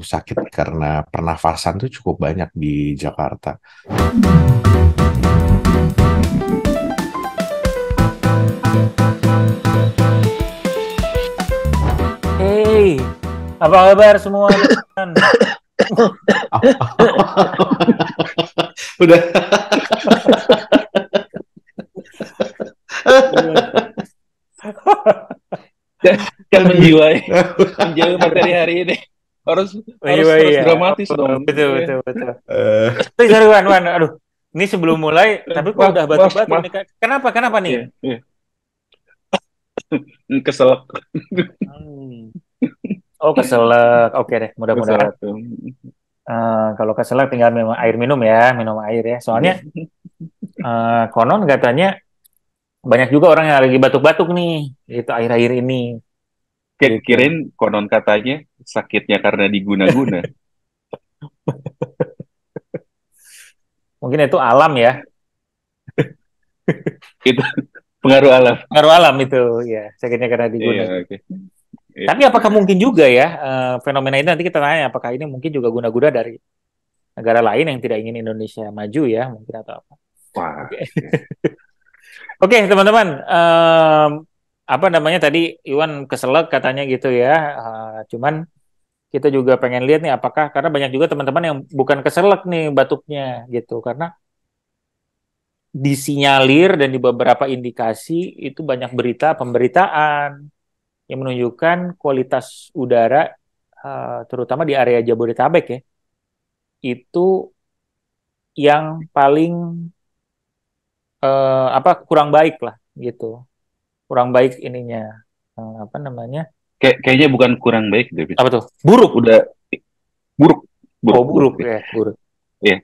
sakit karena pernafasan tuh cukup banyak di Jakarta. Hey, apa kabar semua teman? Udah. Kan menjiwai materi hari ini harus harus Iya, harus iya. dramatis Oh, dong. betul. Eh, Sorry, Wan. Aduh, ini sebelum mulai, tapi kok udah batuk-batuk Maaf. nih, Kak. Kenapa nih? Iya, iya. Kesel, Hmm. Oh, keselak. Oke deh, kesel mudah-mudahan. tuh. Kalau keselak tinggal minum air ya. Soalnya Iya. konon katanya banyak juga orang yang lagi batuk-batuk nih, itu akhir-akhir ini. Gitu. Kirain konon katanya sakitnya karena diguna-guna. Mungkin itu alam ya, Itu pengaruh alam. pengaruh alam itu ya, sakitnya karena Iya, digunakan. oke. Iya. Tapi apakah mungkin juga ya fenomena ini nanti kita tanya apakah ini mungkin juga guna-guna dari negara lain yang tidak ingin Indonesia maju ya mungkin atau apa? Wah, Oke, Oke, teman-teman, apa namanya tadi Iwan keselak katanya gitu ya. Cuman kita juga pengen lihat nih apakah karena banyak juga teman-teman yang bukan keselak nih batuknya gitu karena disinyalir dan di beberapa indikasi itu banyak pemberitaan yang menunjukkan kualitas udara terutama di area Jabodetabek ya itu yang paling kurang baik lah gitu, kurang baik ininya. Apa namanya, kayaknya bukan kurang baik, David. apa tuh, buruk. Udah buruk, Oh, buruk. buruk ya, buruk. Iya,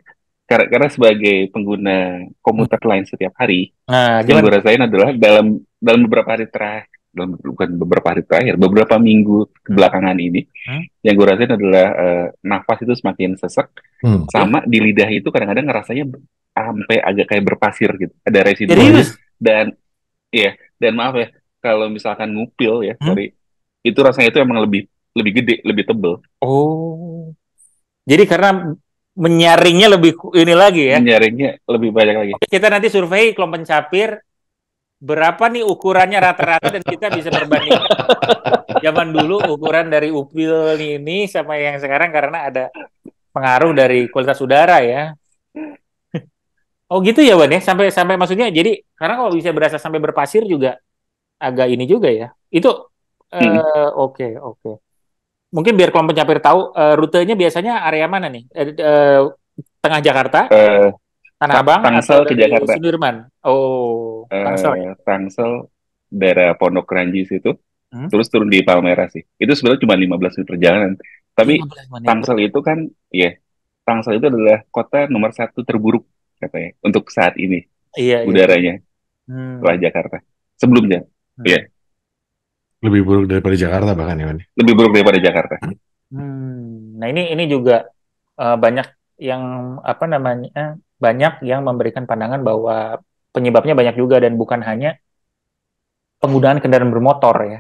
karena sebagai pengguna komuter lain setiap hari, Nah, yang gimana gue tuh? rasain adalah dalam beberapa hari terakhir, bukan beberapa hari terakhir, beberapa minggu Hmm? kebelakangan ini, Hmm? yang gue rasain adalah nafas itu semakin sesek, Ya, sama di lidah itu kadang-kadang ngerasanya sampai agak kayak berpasir gitu, ada oh residunya. iya, serius? Dan iya, dan maaf ya, kalau misalkan ngupil ya, Hmm? sorry, itu rasanya itu emang lebih lebih gede, lebih tebel, Oh, jadi karena menyaringnya lebih ini lagi ya. menyaringnya lebih banyak lagi. Oke, kita nanti survei kelompok pencapir berapa nih ukurannya rata-rata dan kita bisa perbandingkan zaman dulu ukuran dari upil ini sama yang sekarang karena ada pengaruh dari kualitas udara ya. Oh gitu ya, Wan ya. Sampai sampai maksudnya jadi karena kalau bisa berasa sampai berpasir juga agak ini juga ya. Itu Hmm. oke. Mungkin biar kelompok pencapir tahu rutenya biasanya area mana nih? Tengah Jakarta, Eh, Tanah Abang atau Tangsel ke dari Jakarta. Sudirman? Oh, Tangsel ya. Tangsel daerah Pondok Ranji situ, Hmm? terus turun di Palmerah sih. Itu sebenarnya cuma 15 menit perjalanan. Tapi 15 menit. Tangsel itu kan, ya, Tangsel itu adalah kota nomor satu terburuk katanya untuk saat ini Iya. udaranya setelah Hmm. Jakarta. Sebelumnya, ya, Hmm. lebih buruk daripada Jakarta bahkan ya, Wan. lebih buruk daripada Jakarta. Nah ini juga banyak yang apa namanya banyak yang memberikan pandangan bahwa penyebabnya banyak juga dan bukan hanya penggunaan kendaraan bermotor ya,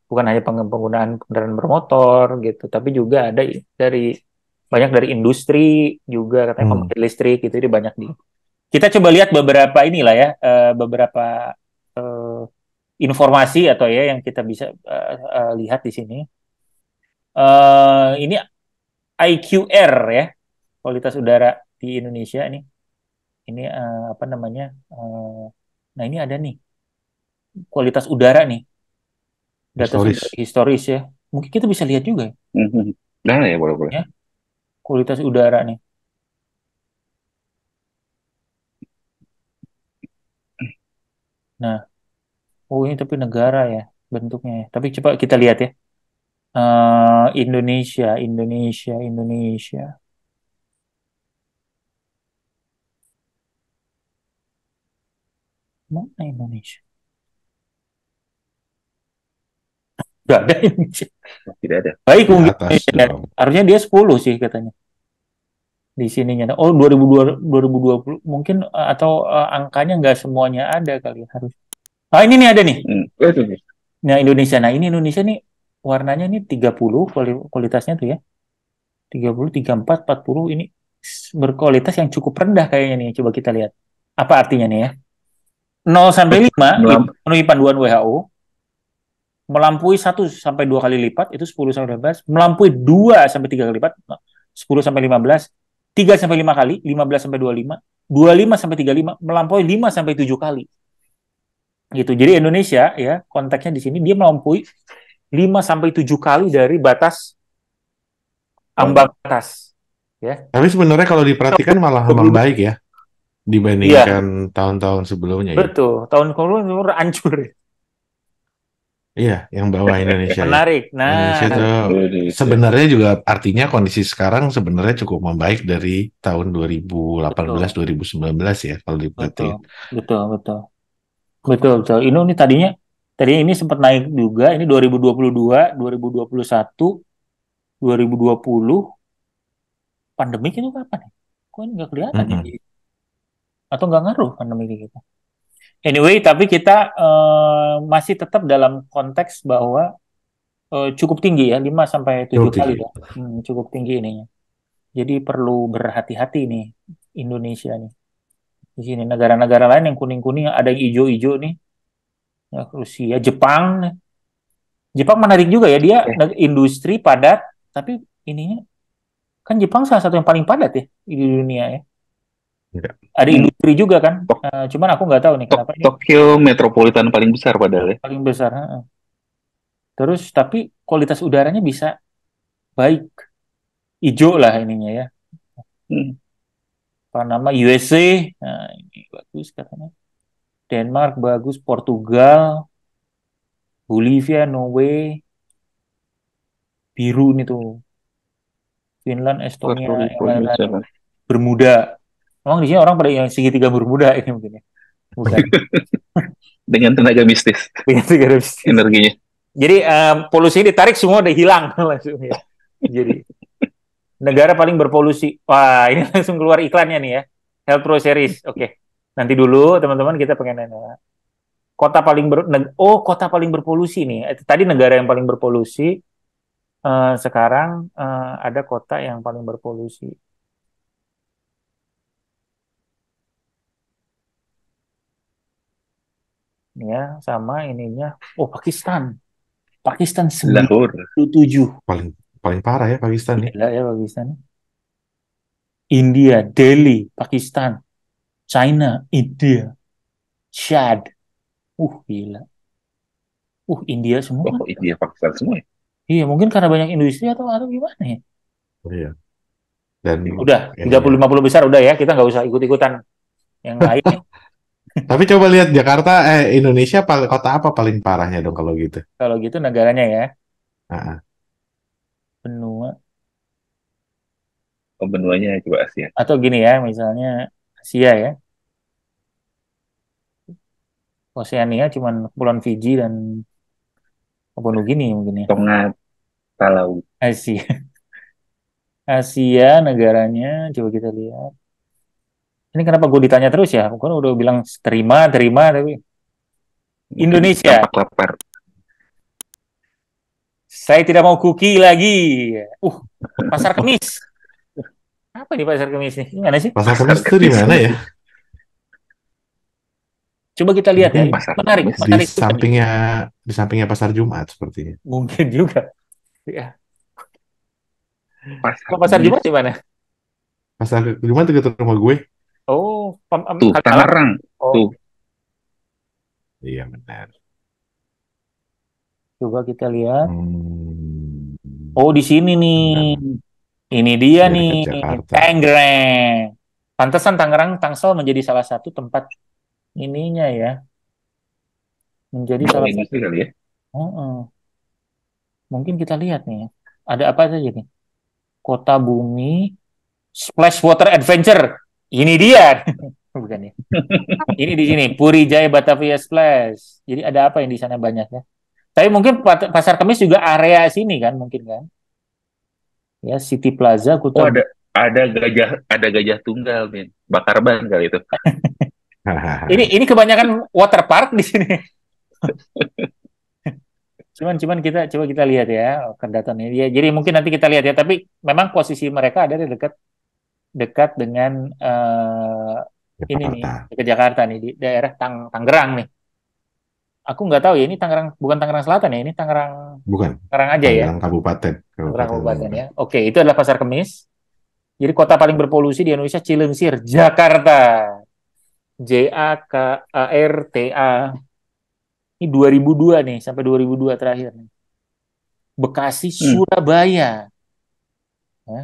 bukan hanya penggunaan kendaraan bermotor gitu, tapi juga ada dari banyak dari industri juga katanya Hmm. pembangkit listrik gitu, jadi banyak di. Kita coba lihat beberapa inilah ya, beberapa eh, informasi atau ya yang kita bisa lihat di sini. Ini IQR ya, kualitas udara di Indonesia ini. Ini apa namanya? Nah ini ada nih kualitas udara nih, data sumber Historis. historis ya. Mungkin kita bisa lihat juga Mhm. Nah ya, boleh-boleh. ya kualitas udara nih. Nah, oh ini tapi negara ya bentuknya ya. Tapi coba kita lihat ya. Indonesia. Mana Indonesia? Gak ada Indonesia. Tidak ada. Baik Di mungkin atas dong. harusnya dia 10 sih katanya di sininya. Oh 2020 mungkin atau angkanya nggak semuanya ada kali harus. Ah ini nih ada nih. Itu. Nah Indonesia. Nah ini Indonesia nih warnanya nih 30 kualitasnya tuh ya. 30, 34, 40 ini berkualitas yang cukup rendah kayaknya nih. Coba kita lihat. Apa artinya nih ya? 0 sampai 5 itu Melam- memenuhi panduan WHO, melampaui 1 sampai 2 kali lipat itu 10 sampai 15, melampaui 2 sampai 3 kali lipat 10 sampai 15, 3 sampai 5 kali, 15 sampai 25, 25 sampai 35, melampaui 5 sampai 7 kali. Gitu. Jadi Indonesia ya, konteksnya di sini dia melampaui 5 sampai 7 kali dari batas ambang batas ya. Tapi sebenarnya kalau diperhatikan malah 20. membaik ya Iya, dibandingkan tahun-tahun sebelumnya ya. betul. Tahun kemarin hancur. Iya, yang bawah Indonesia ya. Menarik. Indonesia Nah, tuh Waduh, sebenarnya juga artinya kondisi sekarang sebenarnya cukup membaik dari tahun 2018 betul, 2019 ya kalau betul, diperhatiin. betul, betul. Betul, betul. Ini tadinya ini sempat naik juga. Ini 2022, 2021, 2020. Pandemik itu kapan ya? Kok ini nggak kelihatan ya? Mm-mm. Atau nggak ngaruh pandemik gitu? Anyway, tapi kita masih tetap dalam konteks bahwa cukup tinggi ya, 5 sampai 7 Cukup kali tinggi. ya. Cukup tinggi ininya. Jadi perlu berhati-hati nih Indonesia nih. Di sini negara-negara lain yang kuning-kuning, ada yang hijau-hijau nih. Ya, Rusia, Jepang nih. Jepang menarik juga ya, dia eh, industri padat, tapi ininya kan Jepang salah satu yang paling padat ya di dunia ya. Ya. Ada hmm, industri juga kan, Tok- cuman aku nggak tahu nih kenapa ini Tokyo metropolitan paling besar padahal ya. paling besar. Terus tapi kualitas udaranya bisa baik, hijau lah ininya ya. Hmm, Apa nama USA, nah ini bagus katanya. Denmark bagus, Portugal, Bolivia, Norway, biru nih tuh. Finland, Estonia, Puerto yang Rico, New lain-lain. Zealand. Bermuda. Emang di sini orang pada yang segitiga bermuda ini mungkin ya. Bukan. Dengan tenaga mistis Segitiga bisnis. energinya. Jadi polusi ditarik semua udah hilang langsung ya. Jadi negara paling berpolusi. Wah, ini langsung keluar iklannya nih ya. Health Pro Series. Oke. Nanti dulu teman-teman kita pengen nanya. Kota paling berpolusi nih. Tadi negara yang paling berpolusi. Sekarang ada kota yang paling berpolusi. Ya, sama ininya. Oh, Pakistan. Pakistan Lahore. 97. Paling paling parah ya Pakistan nih. Gila ya Pakistan. India, Delhi, Pakistan, China, India, Chad. Gila. India semua. Oh, India Pakistan semua ya. Iya, mungkin karena banyak industri atau gimana ya. Oh, iya. Dan Udah, ininya. 30-50 besar udah ya. Kita nggak usah ikut-ikutan yang lain. Tapi coba lihat Jakarta, Indonesia kota apa paling parahnya dong kalau gitu? Kalau gitu negaranya ya. Ah, Benua. Oh, benuanya coba Asia. Atau gini ya, misalnya Asia ya. Oseania cuman Kepulauan Fiji dan Papua Nugini mungkin ya. Tonga Talau. Asia. Asia negaranya, coba kita lihat. Ini kenapa gue ditanya terus ya? Gue udah bilang terima, terima, tapi Mungkin Indonesia. tampak lapar. Saya tidak mau cookie lagi. Pasar Kemis. Apa nih Pasar Kemis nih? Gimana sih? Pasar Pasar Kemis itu di Kemis. mana ya? Coba kita lihat ya. Mungkin Pasar Menarik, Kemis. di menarik juga nih. sampingnya Pasar Jumat sepertinya. Mungkin juga. Ya. Pasar Kalau Pasar Kemis. Jumat di mana? Pasar Jumat dekat rumah gue. Oh, Tuh, Kalimalang. Tangerang. Oh, Tuh, Iya benar. coba kita lihat. Hmm, Oh, di sini nih. benar. Ini dia Ya nih, dekat Jakarta. Tangerang. Pantesan Tangerang, Tangsel menjadi salah satu tempat ininya ya. Menjadi bawa salah satu. industri kali ya. Oh, mungkin kita lihat nih. Ada apa saja nih? Kota Bumi, Splash Water Adventure. Ini dia. Bukan ya. Ini di sini, Puri Jaya Batavia Splash. Jadi ada apa yang di sana banyak ya? Tapi mungkin Pasar Kemis juga area sini kan, mungkin kan? Ya, City Plaza, Oh, Kuta. ada gajah tunggal, men. Bakar ban kali itu. Ini kebanyakan water park di sini. Cuman kita lihat ya ke datanya dia. Jadi mungkin nanti kita lihat ya. Tapi memang posisi mereka ada di dekat dengan ini nih, Jakarta. dekat Jakarta nih di daerah Tangerang nih. Aku nggak tahu ya ini Tangerang, bukan Tangerang Selatan ya, ini Tangerang Bukan, Tangerang aja ya, Tangerang Kabupaten. Tangerang Kabupaten Kabupaten Tangerang. ya. Oke, itu adalah Pasar Kemis. Jadi kota paling berpolusi di Indonesia Cilengsi, Jakarta. Jakarta. Ini 2002 nih, sampai 2002 terakhir nih. Bekasi, Hmm. Surabaya. Ya.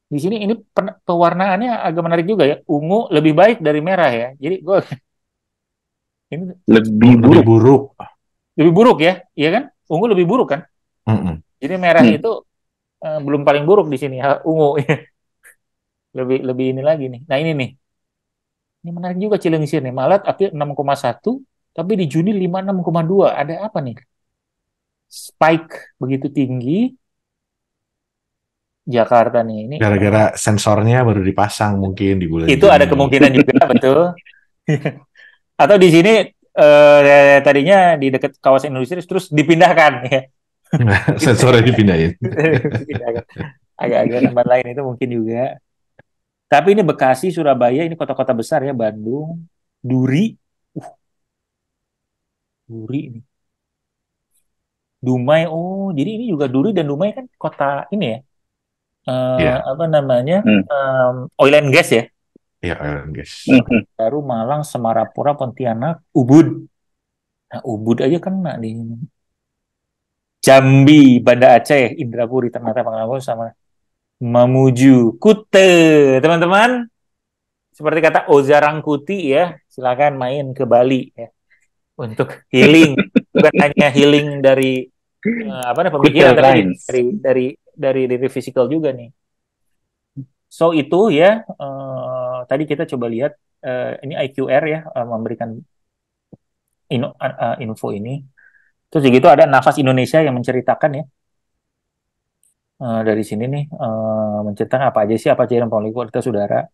Di sini ini pewarnaannya agak menarik juga ya. Ungu lebih baik dari merah ya. Jadi gue ini Lebih Lebih buruk. buruk. lebih buruk ya, iya kan? Ungu lebih buruk kan? Mm-mm. Jadi merah Hmm. itu belum paling buruk di sini, ungu. Lebih lebih ini lagi nih. Nah ini nih, ini menarik juga Cilengsir nih. Maret April 6,1, tapi di Juni 56,2. Ada apa nih? Spike begitu tinggi Jakarta nih. Ini Gara-gara sensornya baru dipasang mungkin di bulan itu ada Juni. kemungkinan juga betul. Atau di sini tadinya di dekat kawasan industri terus dipindahkan ya. Sensornya dipindahin. Dipindahkan. Agak-agak tempat lain itu mungkin juga. Tapi ini Bekasi, Surabaya, ini kota-kota besar ya, Bandung, Duri, Duri ini. Dumai, oh, jadi ini juga Duri dan Dumai kan kota ini ya, Iya, apa namanya, Hmm. oil and gas ya. iya, guys. Hmm. Baru Malang, Semarapura, Pontianak, Ubud. Nah, Ubud aja kena di sini. Jambi, Banda Aceh, Indrapuri, Ternate, Pangrango, sama Mamuju, Kute. Teman-teman, seperti kata Oza Rangkuti ya, silakan main ke Bali ya untuk healing. Bukan hanya healing dari apa namanya pemikiran, Kuta tapi juga Lines. dari fisikal juga nih. So itu ya tadi kita coba lihat ini IQR ya memberikan info ini. Terus begitu ada Nafas Indonesia yang menceritakan ya dari sini nih menceritakan apa aja sih apa aja yang paling kualitas udara.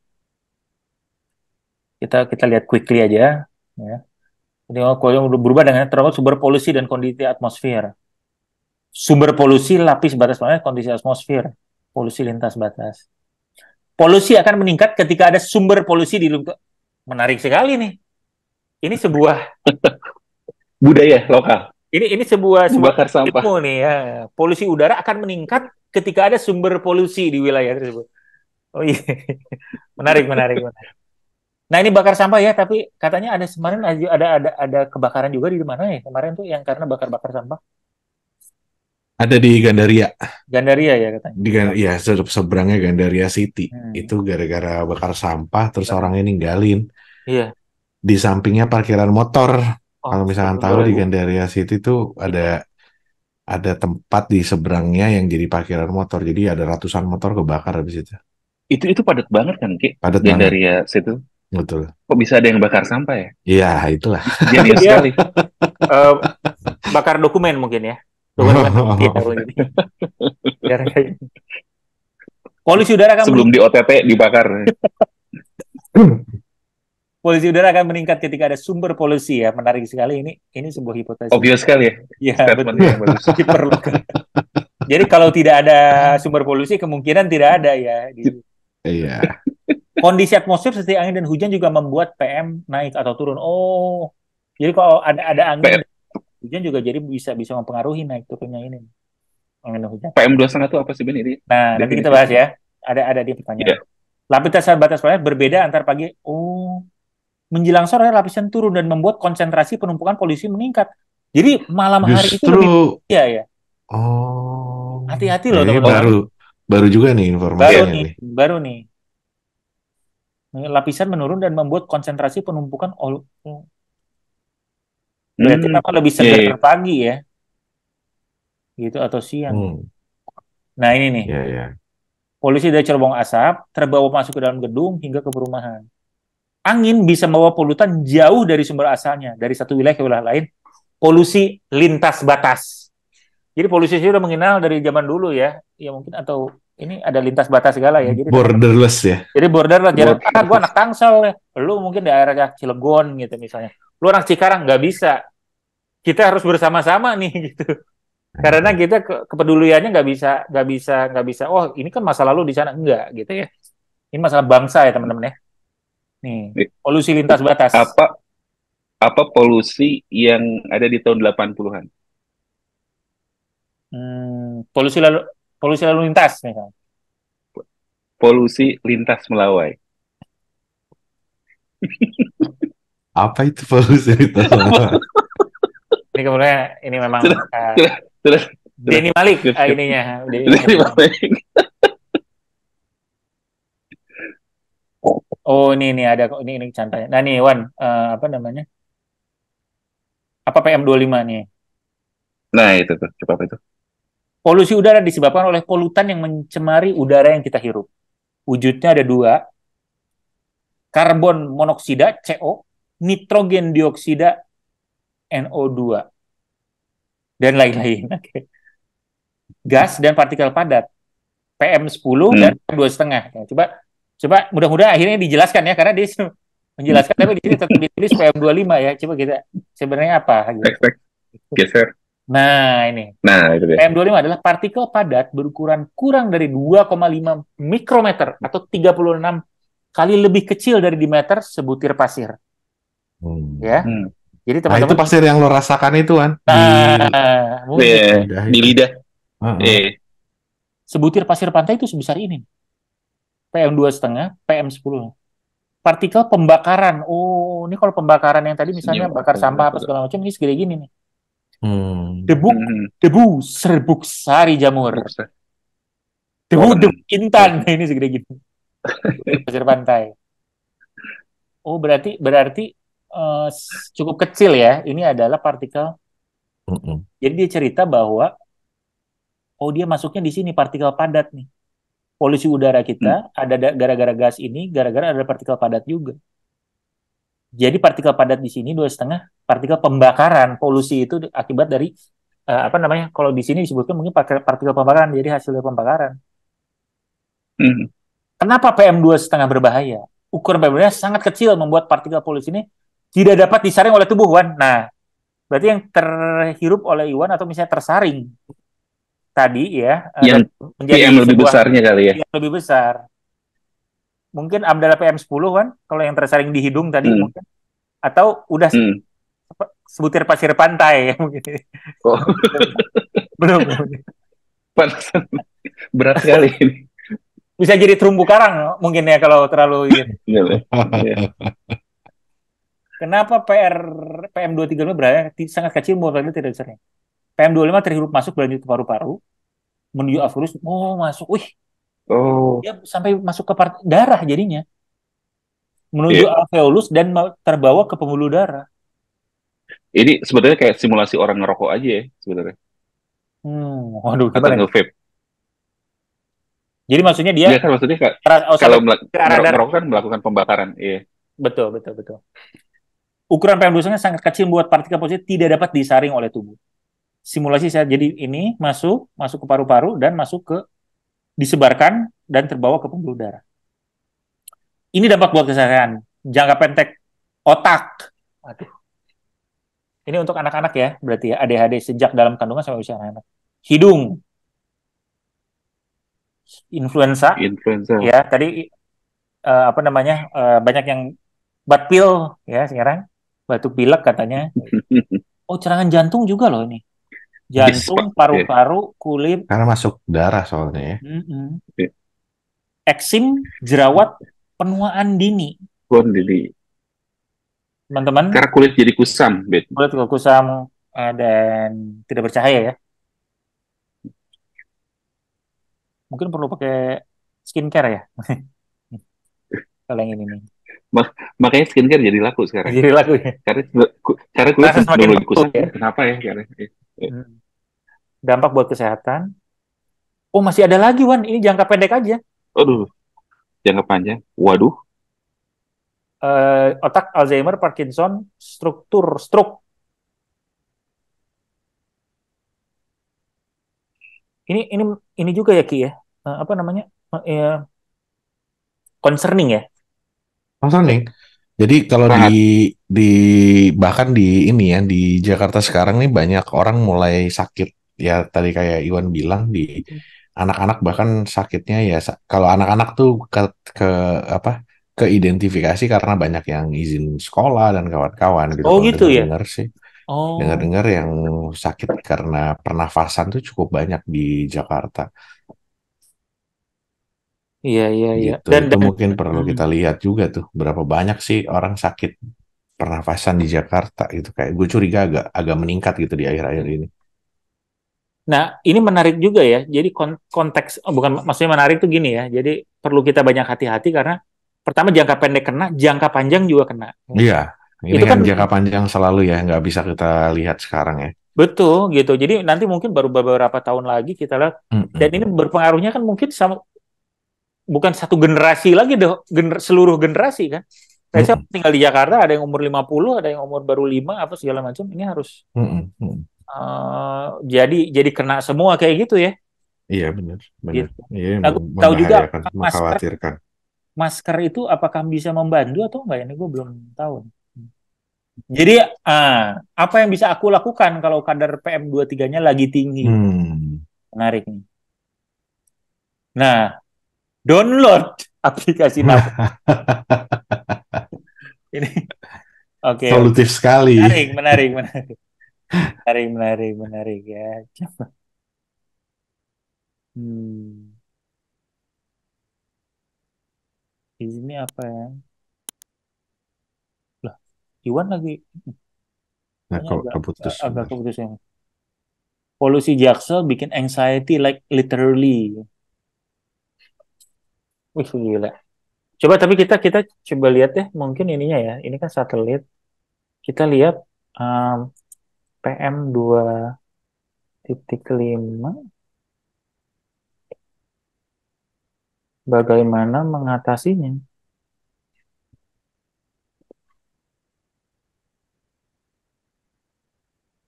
Kita lihat quickly aja ya. Jadi kalau yang berubah dengan terdapat sumber polusi dan kondisi atmosfer. Sumber polusi lapis batas planet, kondisi atmosfer, polusi lintas batas. Polusi akan meningkat ketika ada sumber polusi di lingkungan. Menarik sekali nih. Ini sebuah Budaya lokal. ini sebuah Membakar sampah. ilmu nih ya. Polusi udara akan meningkat ketika ada sumber polusi di wilayah tersebut. Oh iya. Menarik. Nah, ini bakar sampah ya, tapi katanya ada kemarin ada kebakaran juga di mana ya? Kemarin tuh yang karena bakar-bakar sampah. Ada di Gandaria. Gandaria ya katanya. Ya, seberangnya Gandaria City. Hmm. Itu gara-gara bakar sampah, terus orangnya ninggalin. Iya. Di sampingnya parkiran motor. Oh, Kalau misalkan tahu di Gandaria City itu ada tempat di seberangnya yang jadi parkiran motor. Jadi ada ratusan motor kebakar habis itu. Itu padat banget kan, Ki? Padat Yang banget. dari situ. Betul. Kok bisa ada yang bakar sampah ya? Iya, itulah. Jenius Iya. sekali. Bakar dokumen mungkin ya. Dokumen. Polusi udara akan Sebelum di OTT dibakar. Polusi udara akan meningkat ketika ada sumber polusi ya. Menarik sekali ini sebuah hipotesis. Obvious sekali ya. Ya, Statementnya yang bagus. diperlukan. Jadi kalau tidak ada sumber polusi kemungkinan tidak ada ya. Iya. Kondisi atmosfer seperti angin dan hujan juga membuat PM naik atau turun. Oh, jadi kalau ada angin dan hujan juga jadi bisa mempengaruhi naik turunnya ini. Angin dan hujan. PM 2,5 itu apa sih Ben ini? Nah, nanti kita bahas ya. Ada di pertanyaan. Yeah. Lapisan batas planet berbeda antar pagi. Oh, menjelang sore lapisan turun dan membuat konsentrasi penumpukan polusi meningkat. Jadi malam hari itu lebih ya. Oh. Hati-hati loh teman-teman. Baru juga nih informasinya Baru nih. Lapisan menurun dan membuat konsentrasi penumpukan berarti memang lebih segar pagi ya. Gitu atau siang. Nah, ini nih. Polusi dari cerobong asap terbawa masuk ke dalam gedung hingga ke perumahan. Angin bisa membawa polutan jauh dari sumber asalnya, dari satu wilayah ke wilayah lain. Polusi lintas batas. Jadi polusi sudah mengenal dari zaman dulu ya. Ya mungkin atau ini ada lintas batas segala ya. Jadi borderless ya. Jadi borderless. Jadi gue anak Tangsel ya. Lu mungkin daerah Cilegon gitu misalnya. Lu orang Cikarang nggak bisa. Kita harus bersama-sama nih gitu. Karena kita kepeduliannya nggak bisa. Oh, ini kan masa lalu di sana enggak gitu ya. Ini masalah bangsa ya teman-teman ya. Nih, polusi lintas batas. Apa apa polusi yang ada di tahun 80-an? Polusi lalu lintas misalnya. Polusi lintas Melawai. Apa itu polusi itu? Ini kemudian ini memang Sudah, Denny Malik ininya. Denny Malik. Oh ini ada ini contohnya. Nah nih Wan, apa namanya? Apa PM25 nih? Nah itu tuh, coba apa itu? Polusi udara disebabkan oleh polutan yang mencemari udara yang kita hirup. Wujudnya ada dua, karbon monoksida CO, nitrogen dioksida NO2, dan lain-lain. Gas dan partikel padat PM10 dan 2,5. Coba mudah-mudahan akhirnya dijelaskan ya, karena dia menjelaskan tapi di sini tetap ditulis PM25 ya. Coba kita sebenarnya apa? Gitu. Geser. Nah ini. Nah itu dia. PM25 adalah partikel padat berukuran kurang dari 2,5 mikrometer atau 36 kali lebih kecil dari diameter sebutir pasir. Ya. Jadi teman-teman. Nah, itu pasir yang lo rasakan itu kan? Di lidah. Sebutir pasir pantai itu sebesar ini. PM2,5, PM10. Partikel pembakaran. Oh, ini kalau pembakaran yang tadi misalnya bakar sampah apa segala macam, ini segede gini nih. Debu serbuk sari jamur. Debu intan, ini segede gini. Pasir pantai. Oh, berarti cukup kecil ya. Ini adalah partikel. Jadi dia cerita bahwa dia masuknya di sini partikel padat nih. Polusi udara kita ada gara-gara gas ini, gara-gara ada partikel padat juga. Jadi partikel padat di sini 2,5 partikel pembakaran. Polusi itu akibat dari apa namanya? Kalau di sini disebutkan mungkin partikel pembakaran, jadi hasil dari pembakaran. Kenapa PM2,5 berbahaya? Ukuran PM2 sangat kecil membuat partikel polusi ini tidak dapat disaring oleh tubuh, Wan. Nah, berarti yang terhirup oleh Iwan atau misalnya tersaring tadi ya, yang menjadi PM lebih besarnya kali ya. Yang lebih besar. Mungkin adalah PM10 kan, kalau yang tersaring di hidung tadi mungkin. Atau udah sebutir pasir pantai ya mungkin. Oh. Belum. Berat sekali ini. Bisa jadi terumbu karang mungkin ya kalau terlalu gitu. Kenapa PM2,5 berada sangat kecil membuat tidak besarnya? PM25 terhirup masuk berlanjut ke paru-paru, menuju alveolus, masuk, dia sampai masuk ke darah jadinya, menuju alveolus dan terbawa ke pembuluh darah. Ini sebenarnya kayak simulasi orang ngerokok aja ya sebenarnya. Waduh, atau nge-vape. Jadi maksudnya dia? Iya kan maksudnya kalau ngerokok kan melakukan pembakaran, iya. Betul. Ukuran PM2,5 sangat kecil membuat partikel polusi tidak dapat disaring oleh tubuh. Simulasi saya jadi ini masuk ke paru-paru dan disebarkan dan terbawa ke pembuluh darah. Ini dampak buat kesehatan jangka pendek otak. Aduh. Ini untuk anak-anak ya, berarti ya ADHD sejak dalam kandungan sampai usia anak. Hidung, influenza. Ya tadi apa namanya banyak yang batuk ya sekarang, batuk pilek katanya. Serangan jantung juga loh ini. Jantung, paru-paru, kulit. Karena masuk darah soalnya ya. Eksim, jerawat, penuaan dini. Teman-teman. Karena kulit jadi kusam, Bet. Kulit kusam dan tidak bercahaya ya. Mungkin perlu pakai skincare ya. Kalau yang ini nih. Makanya skincare jadi laku sekarang. Jadi laku ya. Karena kulit semakin lebih kusam. Ya? Kenapa ya? Dampak buat kesehatan. Masih ada lagi, Wan. Ini jangka pendek aja. Aduh, jangka panjang. Waduh. Otak, Alzheimer, Parkinson, stroke. Ini juga ya Ki ya. Apa namanya? Concerning ya. Concerning. Jadi kalau bahkan di ini ya di Jakarta sekarang nih banyak orang mulai sakit ya tadi kayak Iwan bilang di anak-anak bahkan sakitnya ya kalau anak-anak tuh ke apa keidentifikasi karena banyak yang izin sekolah dan kawan-kawan gitu. Oh Kalau gitu ya. dengar-dengar sih, Oh dengar-dengar yang sakit karena pernafasan tuh cukup banyak di Jakarta iya iya iya. gitu. Dan Itu dan mungkin perlu hmm. kita lihat juga tuh berapa banyak sih orang sakit pernafasan di Jakarta gitu. Kayak gue curiga agak agak meningkat gitu di akhir-akhir ini. Nah, ini menarik juga ya. Jadi konteks, oh, bukan maksudnya menarik tuh gini ya. Jadi perlu kita banyak hati-hati karena pertama jangka pendek kena, jangka panjang juga kena. Iya, ini Itu kan kan jangka panjang selalu ya, nggak bisa kita lihat sekarang ya. betul gitu. Jadi nanti mungkin baru beberapa tahun lagi kita lihat. Dan ini Mm-mm. berpengaruhnya kan mungkin sama bukan satu generasi lagi deh, seluruh generasi kan. Saya Mm-mm. tinggal di Jakarta, ada yang umur 50, ada yang umur baru 5 apa segala macam. Ini harus Mm-mm. Mm-mm. jadi kena semua kayak gitu ya. Iya benar, benar. Gitu. Iya Nah, gue tahu juga membahayakan, masker mengkhawatirkan. masker itu apakah bisa membantu atau enggak? Ini gue belum tahu. Jadi, apa yang bisa aku lakukan kalau kadar PM2,3-nya lagi tinggi? Hmm. Menarik nih. Nah, download aplikasi Nafas ini. Oke, oke. Solutif sekali. Menarik, menarik, menarik. Menarik, menarik, menarik ya. Coba. Hmm. Di sini apa ya? Lah, Iwan lagi Nah, kayaknya kok agak keputus agak sebentar. keputus ya. Polusi Jaksel bikin anxiety like literally. Wih, gila. Coba tapi kita coba lihat deh mungkin ininya ya. Ini kan satelit. Kita lihat um, PM2,5 bagaimana mengatasinya.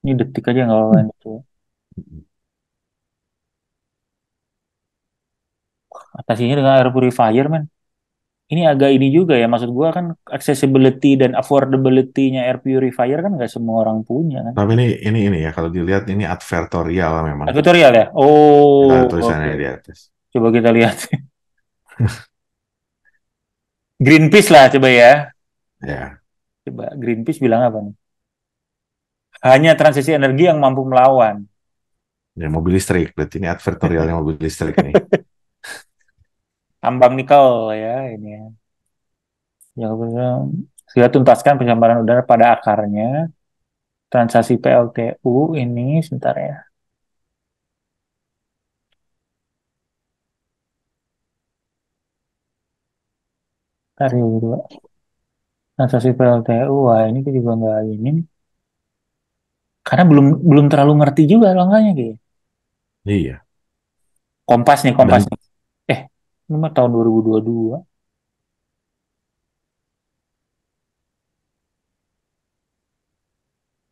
Ini detik aja nggak apa-apa ini tuh. Atasinya dengan air purifier man. Ini agak ini juga ya. Maksud gua kan accessibility dan affordability-nya air purifier kan nggak semua orang punya kan. Tapi ini ya kalau dilihat ini advertorial memang. Tutorial ya? Kita Oh, ada oke. tulisannya di atas. Coba kita lihat. Greenpeace lah coba ya. Ya, Coba Greenpeace bilang apa nih? Hanya transisi energi yang mampu melawan. ya mobil listrik. Berarti ini advertorialnya mobil listrik nih. Tambang nikel ya ini ya. Yang sehingga tuntaskan pencemaran udara pada akarnya. Transaksi PLTU ini sebentar ya. Ntar ya, dua. Transaksi PLTU, wah ini tuh juga nggak ini. Karena belum belum terlalu ngerti juga langkahnya gitu. Iya. Kompas nih, Kompas Dan nih. Eh, ini mah tahun 2022.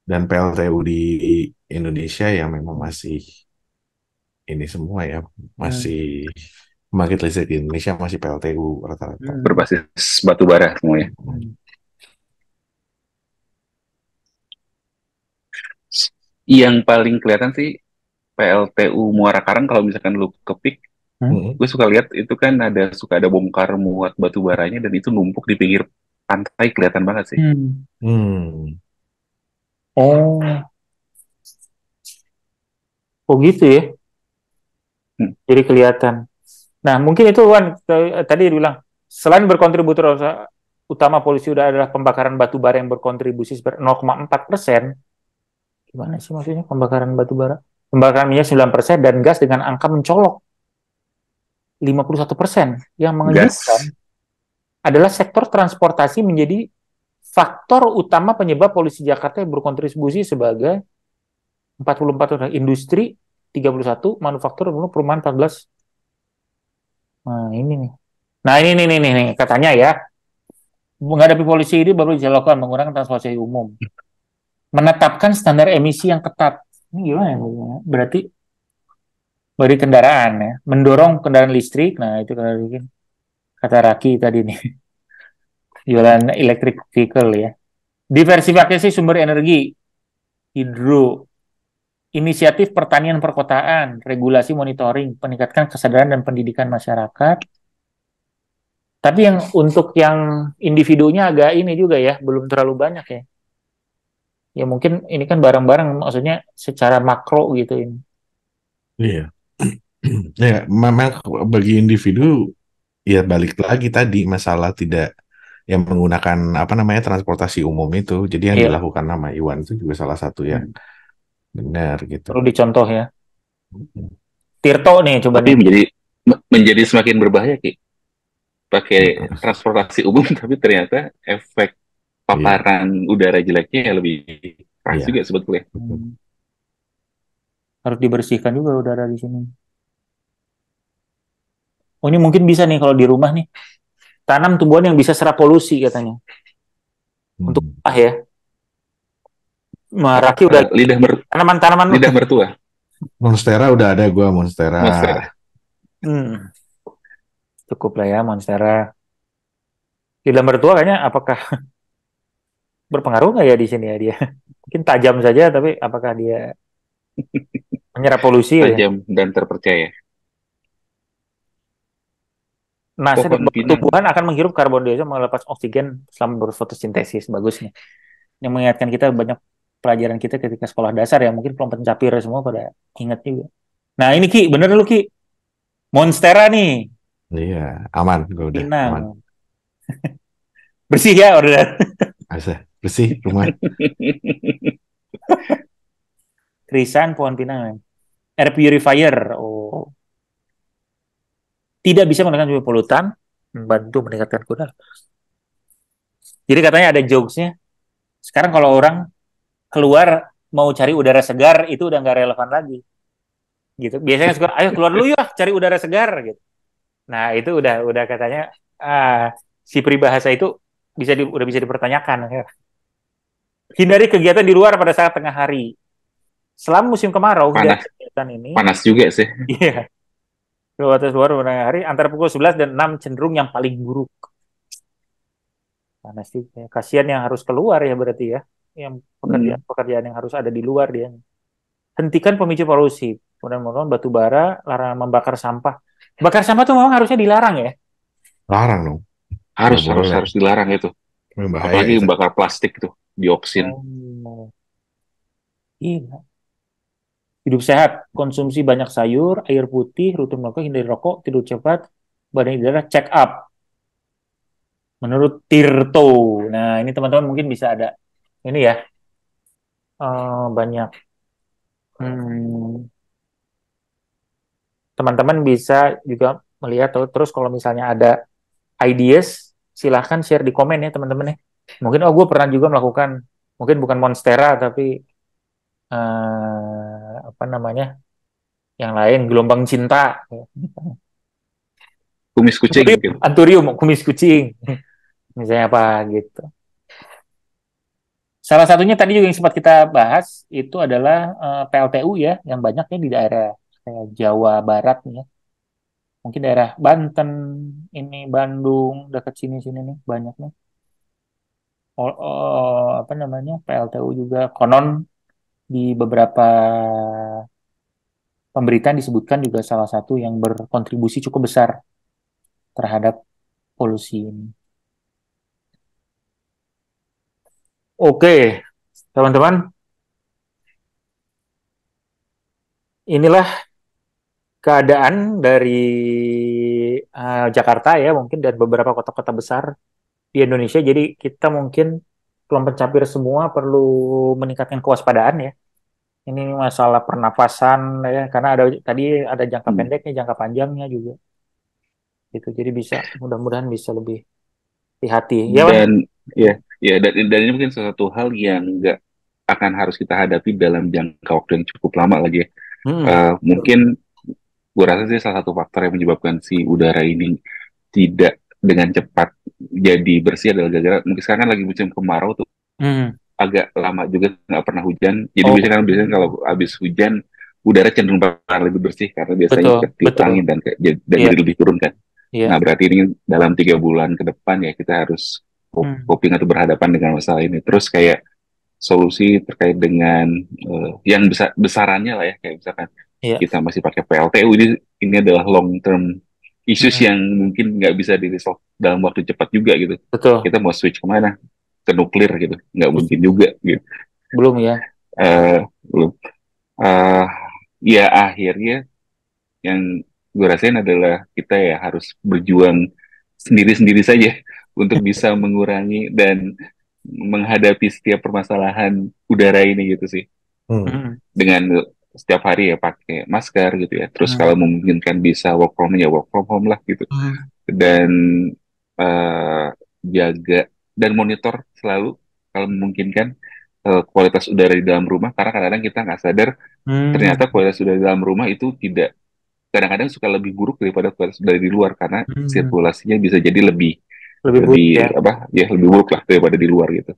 dan PLTU di Indonesia ya memang masih ini semua ya Hmm. masih pembangkit listrik di Indonesia masih PLTU rata-rata. Hmm. Berbasis batu bara semuanya. Hmm. Yang paling kelihatan sih PLTU Muara Karang kalau misalkan lu kepik, Hmm. Mm-mm. gue suka lihat itu kan suka ada bongkar muat batu baranya dan itu numpuk di pinggir pantai kelihatan banget sih. Hmm. Hmm. Oh, oh gitu ya. Hmm. Jadi kelihatan. Nah, mungkin itu Wan tadi bilang selain berkontributor utama polusi udara adalah pembakaran batu bara yang berkontribusi 0,4%. Gimana sih maksudnya pembakaran batu bara? Pembakaran minyak 9% dan gas dengan angka mencolok 51%. Yang mengejutkan Gas. adalah sektor transportasi menjadi faktor utama penyebab polusi Jakarta yang berkontribusi sebagai 44 industri 31, manufaktur, perumahan 14. Nah, ini nih. Nah, ini katanya ya, menghadapi polusi ini baru dilakukan menggunakan transportasi umum. Menetapkan standar emisi yang ketat. Ini gimana ya? Berarti bagi kendaraan ya, mendorong kendaraan listrik. Nah, itu kata Raki tadi nih, jualan electric vehicle ya. Diversifikasi sumber energi, hidro, inisiatif pertanian perkotaan, regulasi monitoring, peningkatkan kesadaran dan pendidikan masyarakat. Tapi yang untuk yang individunya agak ini juga ya, belum terlalu banyak ya. Ya mungkin ini kan barang-barang, maksudnya secara makro gitu ini. Iya. Ya, memang bagi individu ya balik lagi tadi masalah tidak yang menggunakan apa namanya transportasi umum itu. Jadi yang Iya, dilakukan nama Iwan itu juga salah satu yang benar gitu. perlu dicontoh ya. Tirto nih, coba Tapi nih. menjadi semakin berbahaya, Ki. Pakai transportasi umum, tapi ternyata efek Iya, paparan udara jeleknya lebih keras iya. juga sebetulnya. Harus dibersihkan juga udara di sini. Oh ini mungkin bisa nih kalau di rumah nih, tanam tumbuhan yang bisa serap polusi katanya. Untuk Hmm. apa ya? Meraki udah tanaman-tanaman. Lidah mertua, Monstera udah ada gua Monstera. Monstera. Cukup lah ya Monstera. Lidah mertua kayaknya apakah berpengaruh nggak ya di sini ya dia? Mungkin tajam saja, tapi apakah dia menyerap polusi ya? Tajam dan terpercaya. Nasa dan Pohon pinang. tumbuhan akan menghirup karbon dioksida melepas oksigen selama berfotosintesis. Bagusnya. Yang mengingatkan kita banyak pelajaran kita ketika sekolah dasar ya. Mungkin kelompok pencapir semua pada ingat juga. Nah ini Ki, bener lu Ki. Monstera nih, Iya, aman gua udah aman. Pinang. Bersih ya order. Bisa bersih rumah. Krisan pohon pinang. Air purifier. Oh, tidak bisa meningkatkan polutan, membantu meningkatkan kualitas. Jadi katanya ada jokesnya. Sekarang kalau orang keluar mau cari udara segar itu udah nggak relevan lagi. Gitu. Biasanya suka, ayo keluar dulu ya cari udara segar gitu. Nah itu udah katanya si peribahasa itu udah bisa dipertanyakan. Ya. Hindari kegiatan di luar pada saat tengah hari. Selama musim kemarau, hindari Panas, kegiatan ini. panas juga sih. Iya. Keluar luar pada tengah hari antara pukul 11 dan 6 cenderung yang paling buruk. Panas sih. Ya. Kasihan yang harus keluar ya berarti ya. Yang pekerjaan-pekerjaan yang harus ada di luar dia. Hentikan pemicu polusi. Kemudian batu bara, larangan membakar sampah. Bakar sampah tuh memang harusnya dilarang ya. Larang dong. Harus Nggak harus boleh. harus dilarang itu. Bahaya Apalagi itu. bakar plastik tuh, dioksin. Oh, iya. Hidup sehat, konsumsi banyak sayur, air putih, rutin merokok, hindari rokok, tidur cepat, badan darah, check up. Menurut Tirto. Nah, ini teman-teman mungkin bisa ada ini ya, banyak. Teman-teman bisa juga melihat terus kalau misalnya ada ideas, silahkan share di komen ya teman-teman ya. Mungkin gue pernah juga melakukan, mungkin bukan Monstera tapi apa namanya, yang lain gelombang cinta, Kumis kucing mungkin. anturium, kumis kucing, misalnya apa gitu. Salah satunya tadi juga yang sempat kita bahas itu adalah PLTU ya, yang banyaknya di daerah Jawa Barat nih ya. Mungkin daerah Banten, ini Bandung, dekat sini-sini nih banyaknya. Apa namanya PLTU juga konon di beberapa pemberitaan disebutkan juga salah satu yang berkontribusi cukup besar terhadap polusi ini. Oke, teman-teman, inilah keadaan dari Jakarta ya mungkin dan beberapa kota-kota besar di Indonesia. Jadi kita mungkin kelompok pencapir semua perlu meningkatkan kewaspadaan ya. Ini masalah pernafasan ya, karena tadi ada jangka pendeknya, jangka panjangnya juga. Gitu. Jadi bisa mudah-mudahan bisa lebih hati-hati. Ya, Wan? Dan dan ini mungkin sesuatu hal yang nggak akan harus kita hadapi dalam jangka waktu yang cukup lama lagi ya. Mungkin gue rasa sih salah satu faktor yang menyebabkan si udara ini tidak dengan cepat jadi bersih adalah gara-gara mungkin sekarang kan lagi musim kemarau tuh agak lama juga nggak pernah hujan. Jadi biasanya kalau habis hujan udara cenderung bakal lebih bersih karena biasanya ketiup angin dan jadi lebih turun kan. Nah berarti ini dalam 3 bulan ke depan ya kita harus coping atau berhadapan dengan masalah ini. Terus kayak solusi terkait dengan yang besarannya lah ya, kayak misalkan Iya. kita masih pakai PLTU, ini adalah long term issues yang mungkin nggak bisa di resolve dalam waktu cepat juga gitu. Betul. Kita mau switch kemana? Ke nuklir gitu, nggak mungkin juga gitu. Belum ya. Belum. Ya akhirnya yang gue rasain adalah kita ya harus berjuang sendiri-sendiri saja untuk bisa mengurangi dan menghadapi setiap permasalahan udara ini gitu sih. Dengan setiap hari ya pakai masker gitu ya. Terus kalau memungkinkan bisa work from home ya work from home lah gitu. Dan jaga dan monitor selalu kalau memungkinkan kualitas udara di dalam rumah, karena kadang-kadang kita nggak sadar ternyata kualitas udara di dalam rumah itu tidak, kadang-kadang suka lebih buruk daripada kualitas udara di luar, karena sirkulasinya bisa jadi lebih buruk ya. Lebih buruk lah daripada di luar gitu.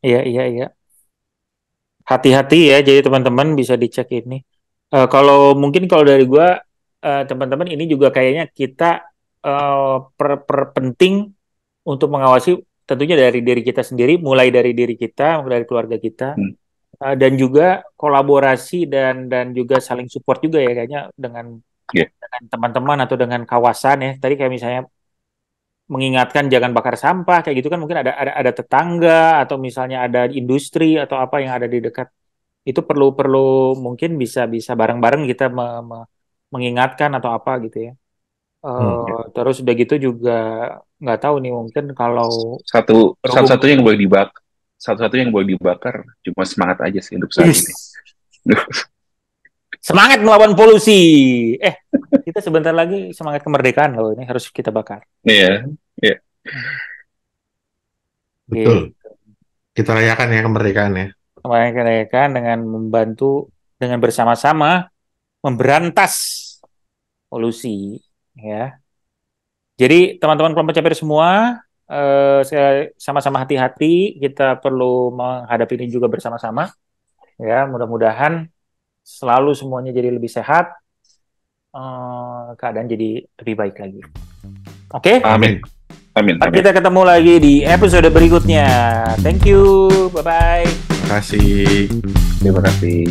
Iya. Hati-hati ya, jadi teman-teman bisa dicek ini. Kalau dari gua, teman-teman, ini juga kayaknya kita penting untuk mengawasi, tentunya dari diri kita sendiri, mulai dari diri kita, dari keluarga kita, dan juga kolaborasi dan juga saling support juga ya kayaknya dengan teman-teman atau dengan kawasan ya. Tadi kayak misalnya mengingatkan jangan bakar sampah kayak gitu kan, mungkin ada tetangga atau misalnya ada industri atau apa yang ada di dekat, itu perlu mungkin bisa bareng-bareng kita mengingatkan atau apa gitu ya. Terus udah gitu juga nggak tahu nih, mungkin kalau satu-satunya yang boleh dibakar cuma semangat aja sih untuk saat ini. Semangat melawan polusi. Kita sebentar lagi semangat kemerdekaan loh, ini harus kita bakar. Iya. Betul. Kita rayakan ya kemerdekaan ya. Kemerdekaan dengan membantu, dengan bersama-sama memberantas polusi ya. Jadi teman-teman kelompok capir semua, sama-sama hati-hati, kita perlu menghadapi ini juga bersama-sama ya. Mudah-mudahan selalu semuanya jadi lebih sehat, keadaan jadi lebih baik lagi. Oke? Amin. Kita ketemu lagi di episode berikutnya. Thank you, bye-bye. Terima kasih.